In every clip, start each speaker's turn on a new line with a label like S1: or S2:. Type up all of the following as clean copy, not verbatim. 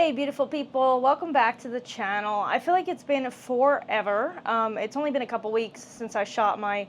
S1: Hey beautiful people, welcome back to the channel. I feel like it's been forever. It's only been a couple weeks since I shot my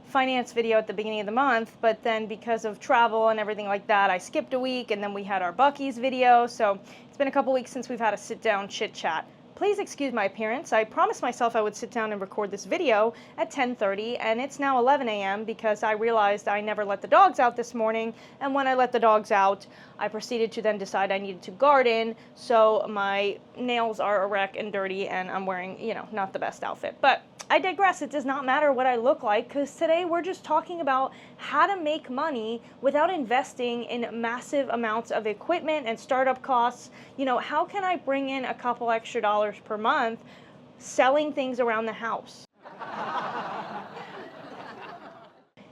S1: finance video at the beginning of the month, but then because of travel and everything like that, I skipped a week, and then we had our Buc-ee's video, so it's been a couple weeks since we've had a sit-down chit-chat. Please excuse my appearance. I promised myself I would sit down and record this video at 10:30, and it's now 11 a.m. because I realized I never let the dogs out this morning, and when I let the dogs out, I proceeded to then decide I needed to garden, so my nails are a wreck and dirty, and I'm wearing, not the best outfit. But I digress. It does not matter what I look like, because today we're just talking about how to make money without investing in massive amounts of equipment and startup costs. How can I bring in a couple extra dollars per month selling things around the house?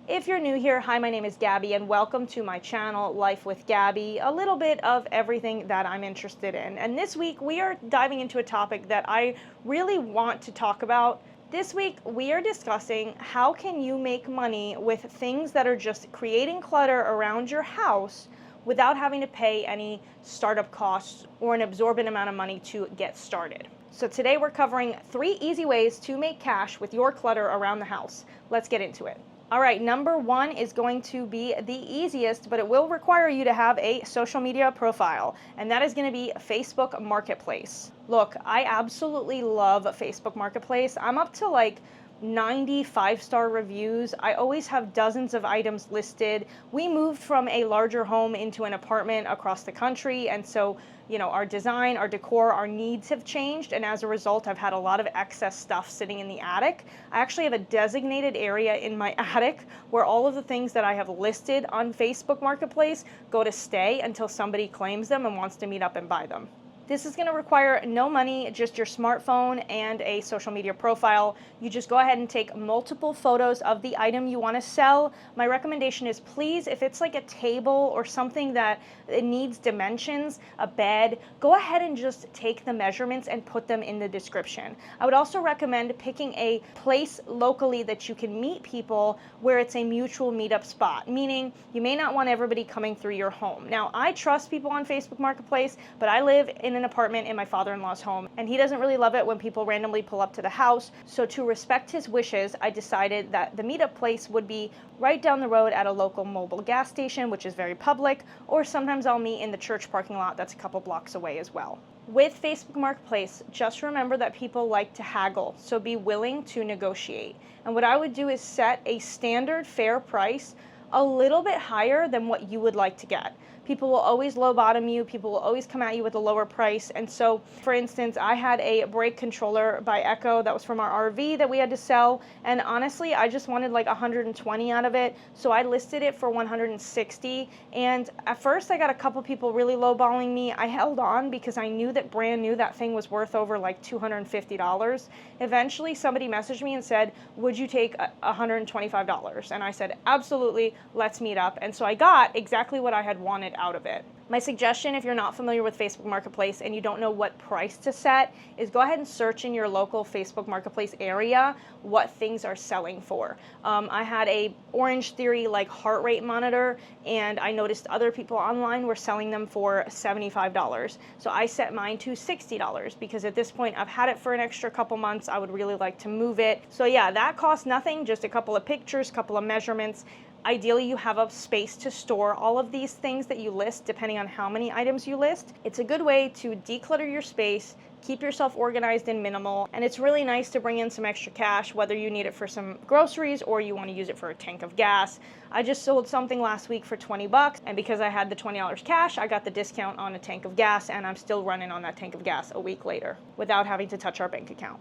S1: If you're new here, hi, my name is Gabby, and welcome to my channel, Life with Gabby, a little bit of everything that I'm interested in. And this week, we are diving into a topic that I really want to talk about. This week, we are discussing how can you make money with things that are just creating clutter around your house without having to pay any startup costs or an absorbent amount of money to get started. So today we're covering 3 easy ways to make cash with your clutter around the house. Let's get into it. All right, number 1 is going to be the easiest, but it will require you to have a social media profile, and that is going to be Facebook Marketplace. Look, I absolutely love Facebook Marketplace. I'm up to like 90 5-star reviews. I always have dozens of items listed. We moved from a larger home into an apartment across the country, and so our design, our decor, our needs have changed, and as a result, I've had a lot of excess stuff sitting in the attic. I actually have a designated area in my attic where all of the things that I have listed on Facebook Marketplace go to stay until somebody claims them and wants to meet up and buy them. This is going to require no money, just your smartphone and a social media profile. You just go ahead and take multiple photos of the item you want to sell. My recommendation is, please, if it's like a table or something that it needs dimensions, a bed, go ahead and just take the measurements and put them in the description. I would also recommend picking a place locally that you can meet people where it's a mutual meetup spot, meaning you may not want everybody coming through your home. Now, I trust people on Facebook Marketplace, but I live in an apartment in my father-in-law's home, and he doesn't really love it when people randomly pull up to the house. So to respect his wishes, I decided that the meetup place would be right down the road at a local mobile gas station, which is very public, or sometimes I'll meet in the church parking lot that's a couple blocks away as well. With Facebook Marketplace, just remember that people like to haggle, so be willing to negotiate. And what I would do is set a standard fair price a little bit higher than what you would like to get. People will always low bottom you, people will always come at you with a lower price. And so, for instance, I had a brake controller by Echo that was from our RV that we had to sell, and honestly, I just wanted like 120 out of it, so I listed it for 160. And at first I got a couple people really lowballing me. I held on because I knew that brand new that thing was worth over like $250. Eventually somebody messaged me and said, would you take $125? And I said, absolutely, let's meet up. And so I got exactly what I had wanted out of it. My suggestion, if you're not familiar with Facebook Marketplace and you don't know what price to set, is go ahead and search in your local Facebook Marketplace area what things are selling for. I had a Orange Theory like heart rate monitor, and I noticed other people online were selling them for $75. So I set mine to $60 because at this point I've had it for an extra couple months. I would really like to move it. So yeah, that costs nothing, just a couple of pictures, couple of measurements. Ideally, you have a space to store all of these things that you list, depending on how many items you list. It's a good way to declutter your space, keep yourself organized and minimal, and it's really nice to bring in some extra cash, whether you need it for some groceries or you want to use it for a tank of gas. I just sold something last week for 20 bucks, and because I had the $20 cash, I got the discount on a tank of gas, and I'm still running on that tank of gas a week later without having to touch our bank account.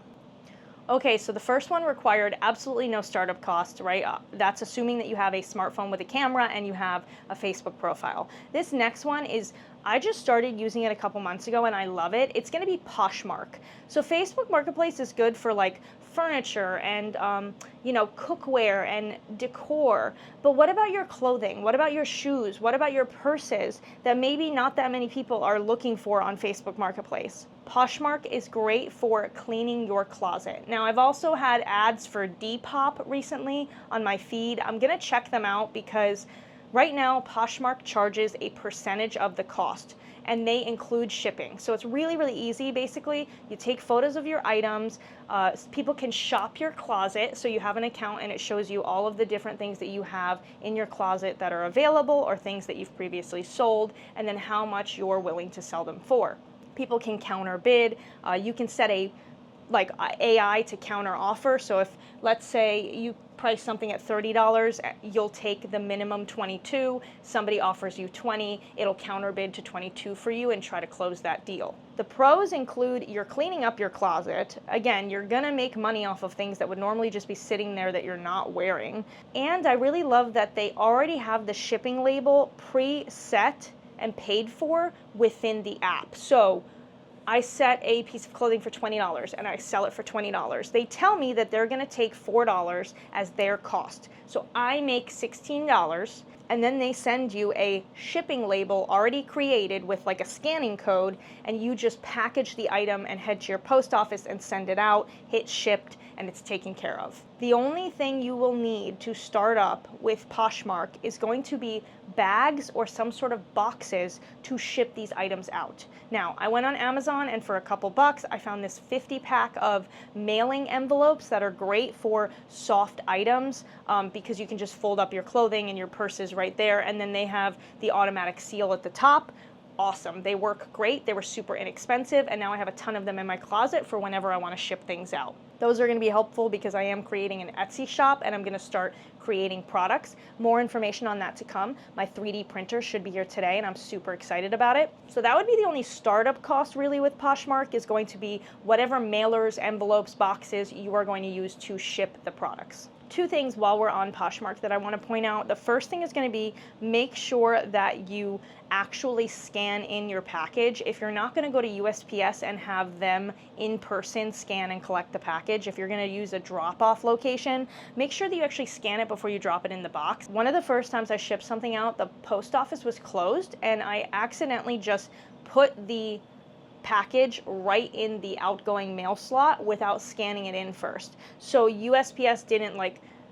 S1: Okay, so the first one required absolutely no startup costs, right? That's assuming that you have a smartphone with a camera and you have a Facebook profile. This next one is, I just started using it a couple months ago and I love it. It's going to be Poshmark. So Facebook Marketplace is good for like furniture and cookware and decor. But what about your clothing? What about your shoes? What about your purses that maybe not that many people are looking for on Facebook Marketplace? Poshmark is great for cleaning your closet. Now, I've also had ads for Depop recently on my feed. I'm gonna check them out because right now Poshmark charges a percentage of the cost. and they include shipping. So it's really, really easy. Basically, you take photos of your items. People can shop your closet, so you have an account and it shows you all of the different things that you have in your closet that are available or things that you've previously sold, and then how much you're willing to sell them for. People can counter bid. You can set a AI to counter offer. So if, let's say, you price something at $30, you'll take the minimum 22, somebody offers you 20, it'll counter bid to 22 for you and try to close that deal. The pros include you're cleaning up your closet. Again, you're gonna make money off of things that would normally just be sitting there that you're not wearing. And I really love that they already have the shipping label preset and paid for within the app. So I set a piece of clothing for $20 and I sell it for $20. They tell me that they're going to take $4 as their cost. So I make $16, and then they send you a shipping label already created with like a scanning code, and you just package the item and head to your post office and send it out, hit shipped, and it's taken care of. The only thing you will need to start up with Poshmark is going to be bags or some sort of boxes to ship these items out. Now, I went on Amazon and for a couple bucks, I found this 50-pack of mailing envelopes that are great for soft items because you can just fold up your clothing and your purse is right there, and then they have the automatic seal at the top. Awesome. They work great. They were super inexpensive, and now I have a ton of them in my closet for whenever I want to ship things out. Those are going to be helpful because I am creating an Etsy shop and I'm going to start creating products. More information on that to come. My 3D printer should be here today and I'm super excited about it. So that would be the only startup cost really with Poshmark, is going to be whatever mailers, envelopes, boxes you are going to use to ship the products. Two things while we're on Poshmark that I want to point out. The first thing is going to be make sure that you actually scan in your package. If you're not going to go to USPS and have them in person scan and collect the package, if you're going to use a drop-off location, make sure that you actually scan it before you drop it in the box. One of the first times I shipped something out, the post office was closed and I accidentally just put the package right in the outgoing mail slot without scanning it in first. So USPS didn't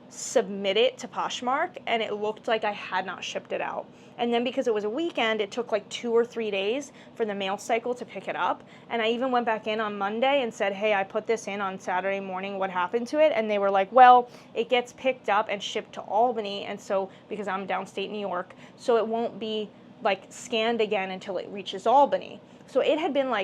S1: submit it to Poshmark and it looked like I had not shipped it out. And then because it was a weekend, it took 2 or 3 days for the mail cycle to pick it up. And I even went back in on Monday and said, hey, I put this in on Saturday morning, what happened to it? And they were like, well, it gets picked up and shipped to Albany, and so, because I'm downstate New York, so it won't be scanned again until it reaches Albany. So it had been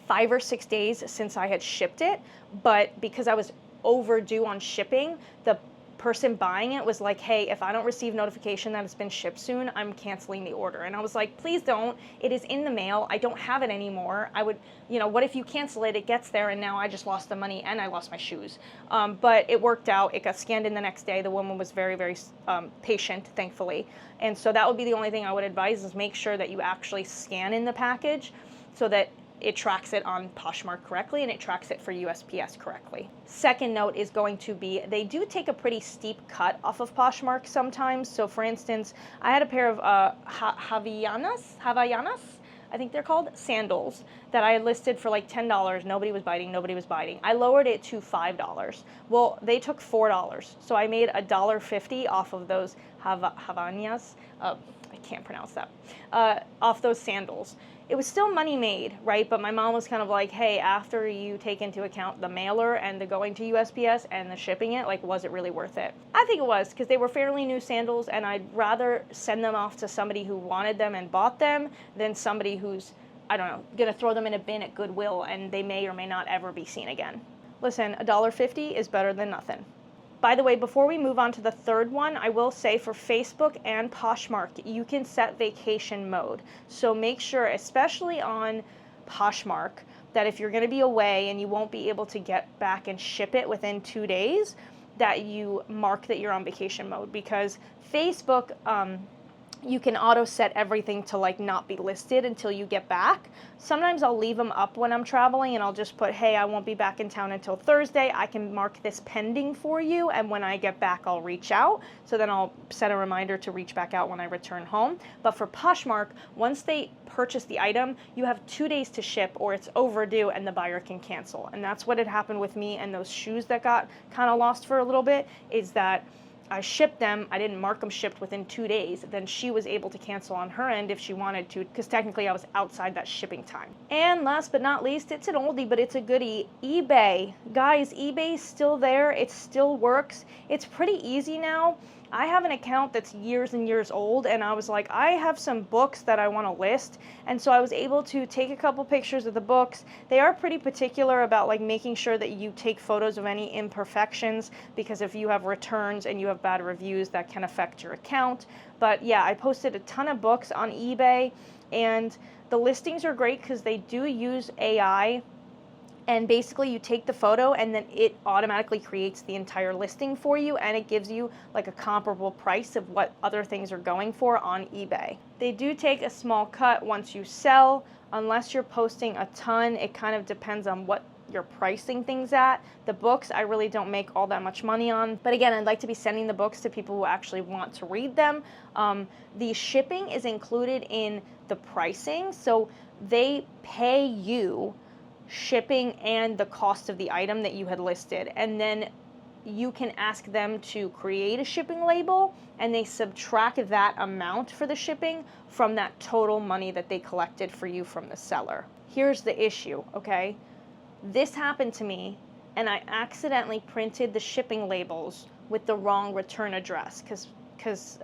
S1: 5 or 6 days since I had shipped it, but because I was overdue on shipping, the person buying it was like, hey, if I don't receive notification that it's been shipped soon, I'm canceling the order. And I was like, please don't. It is in the mail. I don't have it anymore. I would, what if you cancel it? It gets there and now I just lost the money and I lost my shoes. But it worked out. It got scanned in the next day. The woman was very, very patient, thankfully. And so that would be the only thing I would advise, is make sure that you actually scan in the package so that it tracks it on Poshmark correctly and it tracks it for USPS correctly. Second note is going to be, they do take a pretty steep cut off of Poshmark sometimes. So for instance, I had a pair of Havaianas, I think they're called, sandals that I had listed for $10. Nobody was biting. I lowered it to $5. Well, they took $4. So I made $1.50 off of those Havaianas. I can't pronounce that. Off those sandals. It was still money made, right? But my mom was kind of like, hey, after you take into account the mailer and the going to USPS and the shipping it, was it really worth it? I think it was, because they were fairly new sandals and I'd rather send them off to somebody who wanted them and bought them than somebody who's, I don't know, gonna throw them in a bin at Goodwill and they may or may not ever be seen again. Listen, $1.50 is better than nothing. By the way, before we move on to the third one, I will say for Facebook and Poshmark, you can set vacation mode. So make sure, especially on Poshmark, that if you're going to be away and you won't be able to get back and ship it within 2 days, that you mark that you're on vacation mode. Because Facebook, you can auto set everything to not be listed until you get back. Sometimes I'll leave them up when I'm traveling and I'll just put, hey, I won't be back in town until Thursday. I can mark this pending for you, and when I get back, I'll reach out. So then I'll set a reminder to reach back out when I return home. But for Poshmark, once they purchase the item, you have 2 days to ship or it's overdue and the buyer can cancel. And that's what had happened with me and those shoes that got kind of lost for a little bit, is that I shipped them, I didn't mark them shipped within 2 days, then she was able to cancel on her end if she wanted to, because technically I was outside that shipping time. And last but not least, it's an oldie, but it's a goodie, eBay. Guys, eBay's still there, it still works. It's pretty easy now. I have an account that's years and years old, and I was like, I have some books that I want to list, and so I was able to take a couple pictures of the books. They are pretty particular about like making sure that you take photos of any imperfections, because if you have returns and you have bad reviews, that can affect your account. But yeah, I posted a ton of books on eBay, and the listings are great because they do use AI. And basically you take the photo and then it automatically creates the entire listing for you, and it gives you like a comparable price of what other things are going for on eBay. They do take a small cut once you sell, unless you're posting a ton. It kind of depends on what you're pricing things at. The books I really don't make all that much money on, but again, I'd like to be sending the books to people who actually want to read them. The shipping is included in the pricing, so they pay you shipping and the cost of the item that you had listed, and then you can ask them to create a shipping label, and they subtract that amount for the shipping from that total money that they collected for you from the seller. Here's the issue, okay? This happened to me, and I accidentally printed the shipping labels with the wrong return address, because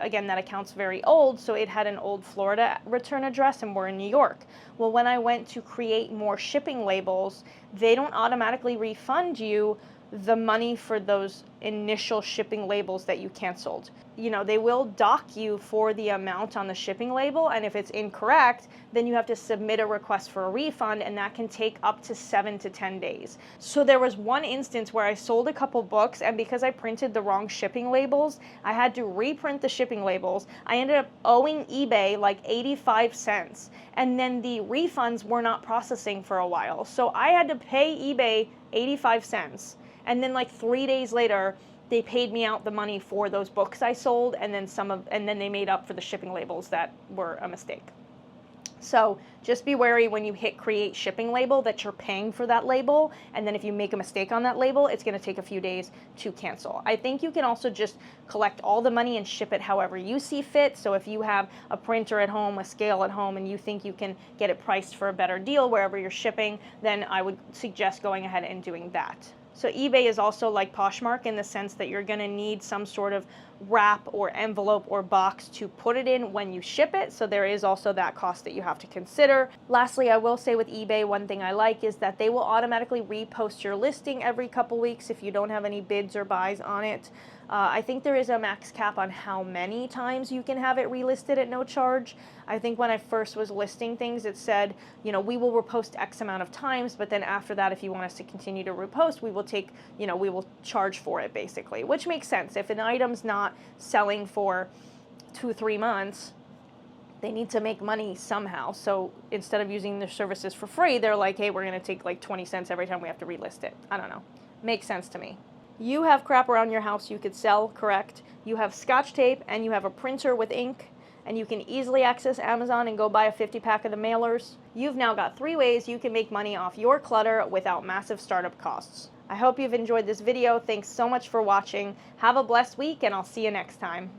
S1: again, that account's very old, so it had an old Florida return address and we're in New York. Well, when I went to create more shipping labels, they don't automatically refund you the money for those initial shipping labels that you canceled. You know, they will dock you for the amount on the shipping label, and if it's incorrect, then you have to submit a request for a refund, and that can take up to 7 to 10 days. So there was one instance where I sold a couple books, and because I printed the wrong shipping labels, I had to reprint the shipping labels. I ended up owing eBay like 85 cents, and then the refunds were not processing for a while. So I had to pay eBay 85 cents. And then like 3 days later, they paid me out the money for those books I sold, and then they made up for the shipping labels that were a mistake. So just be wary when you hit create shipping label that you're paying for that label, and then if you make a mistake on that label, it's going to take a few days to cancel. I think you can also just collect all the money and ship it however you see fit. So if you have a printer at home, a scale at home, and you think you can get it priced for a better deal wherever you're shipping, then I would suggest going ahead and doing that. So eBay is also like Poshmark in the sense that you're going to need some sort of wrap or envelope or box to put it in when you ship it. So there is also that cost that you have to consider. Lastly, I will say with eBay, one thing I like is that they will automatically repost your listing every couple weeks if you don't have any bids or buys on it. I think there is a max cap on how many times you can have it relisted at no charge. I think when I first was listing things, it said, you know, we will repost X amount of times, but then after that, if you want us to continue to repost, we will take, you know, we will charge for it basically, which makes sense. If an item's not selling for 2-3 months, they need to make money somehow. So instead of using their services for free, they're like, hey, we're going to take like 20 cents every time we have to relist it. I don't know. Makes sense to me. You have crap around your house you could sell, correct? You have Scotch tape and you have a printer with ink, and you can easily access Amazon and go buy a 50-pack of the mailers. You've now got 3 ways you can make money off your clutter without massive startup costs. I hope you've enjoyed this video. Thanks so much for watching. Have a blessed week, and I'll see you next time.